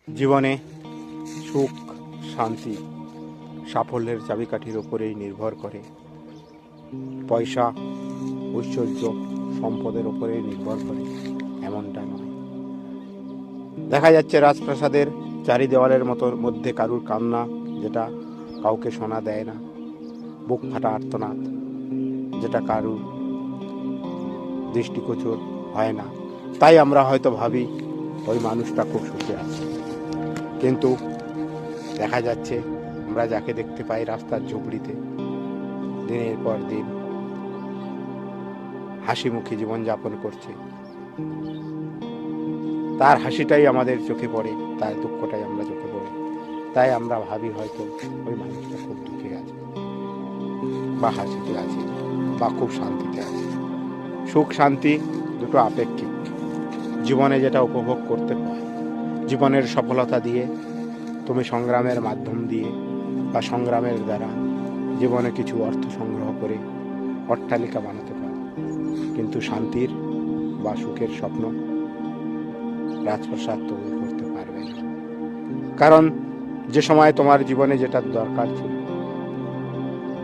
জীবনে সুখ, শান্তি, সাফল্যের চাবিকাঠির ওপরেই নির্ভর করে। পয়সা, ঐশ্বর্য, সম্পদের ওপরেই নির্ভর করে এমনটা নয়। দেখা যাচ্ছে রাজপ্রাসাদের চারি দেওয়ালের মধ্যে কারুর কান্না, যেটা কাউকে শোনা দেয় না, বুক ফাটা আর্তনাদ, যেটা কারুর দৃষ্টিগোচর হয় না। তাই আমরা হয়তো ভাবি ওই মানুষটা খুব সুখে আছে, কিন্তু দেখা যাচ্ছে আমরা যাকে দেখতে পাই রাস্তার ঝুপড়িতে দিনের পর দিন হাসি মুখে জীবনযাপন করছে, তার হাসিটাই আমাদের চোখে পড়ে, তার দুঃখটাই আমরা চোখে পড়ে। তাই আমরা ভাবি হয়তো ওই মানুষটা খুব দুঃখে আছে, বা হাসিতে আছে, বা খুব শান্তিতে আছে। সুখ শান্তি দুটো আপেক্ষিক। জীবনে যেটা উপভোগ করতে হয়, জীবনের সফলতা দিয়ে, তুমি সংগ্রামের মাধ্যম দিয়ে বা সংগ্রামের দ্বারা জীবনে কিছু অর্থ সংগ্রহ করে অট্টালিকা বানাতে পারো, কিন্তু শান্তির বা সুখের স্বপ্ন রাজপ্রাসাদ তৈরি করতে পারবে না। কারণ যে সময় তোমার জীবনে যেটা দরকার ছিল,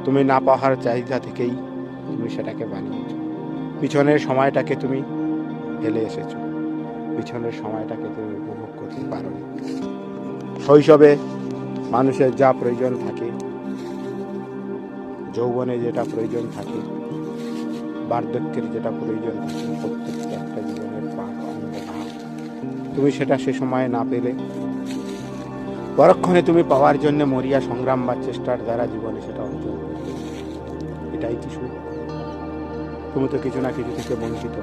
তুমি না পাওয়ার চাহিদা থেকেই তুমি সেটাকে বানিয়েছ। পিছনের সময়টাকে তুমি ফেলে এসেছ, পিছনের সময়টাকে তুমি উপভোগ করতে পারো। শৈশবে মানুষের যা প্রয়োজন থাকে, যৌবনে যেটা প্রয়োজন থাকে, বার্ধক্যের যেটা প্রয়োজন থাকে, প্রত্যেকটা একটা জীবনের অঙ্গ। তুমি সেটা সে সময় না পেলে পরক্ষণে তুমি পাওয়ার জন্য মরিয়া সংগ্রাম বা চেষ্টার দ্বারা জীবনে সেটা অর্জন করবে। এটাই কি সুখ? তুমি তো কিছু না কিছু থেকে বঞ্চিত।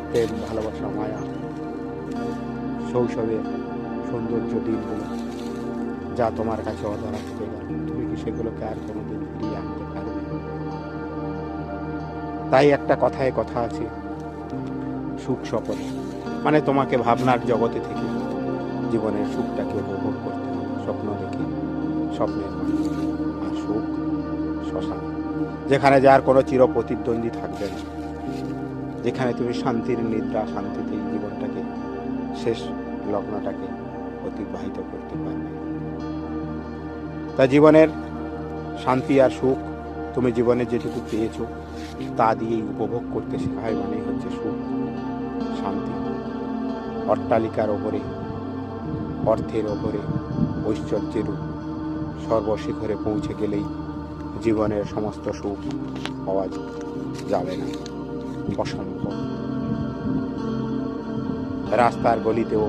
প্রেম, ভালোবাসা, মায়া, শৈশবে সৌন্দর্য দিনগুলো যা তোমার কাছে অধরা থেকে গেল, তুমি কি সেগুলোকে আর কোনোদিন ফিরিয়ে আনতে পারবে? তাই একটা কথায় কথা আছে, সুখ স্বপ্নে, মানে তোমাকে ভাবনার জগতে থেকে জীবনের সুখটাকে উপভোগ করতে হবে, স্বপ্ন দেখে, স্বপ্নের মাধ্যমে। আর সুখ শ্মশান, যেখানে যার কোনো চির প্রতিদ্বন্দ্বী থাকবে না, যেখানে তুমি শান্তির নিদ্রা, শান্তিতেই জীবনটাকে, শেষ লগ্নটাকে অতিবাহিত করতে পারবে। তা জীবনের শান্তি আর সুখ তুমি জীবনে যেটুকু পেয়েছো তা দিয়েই উপভোগ করতে শেখায়, মানে হচ্ছে সুখ শান্তি। অট্টালিকার ওপরে, অর্থের ওপরে, ঐশ্বর্যের সর্বশিখরে পৌঁছে গেলেই জীবনের সমস্ত সুখ পাওয়া যাবে না, অসম্ভব। রাস্তার গলিতেও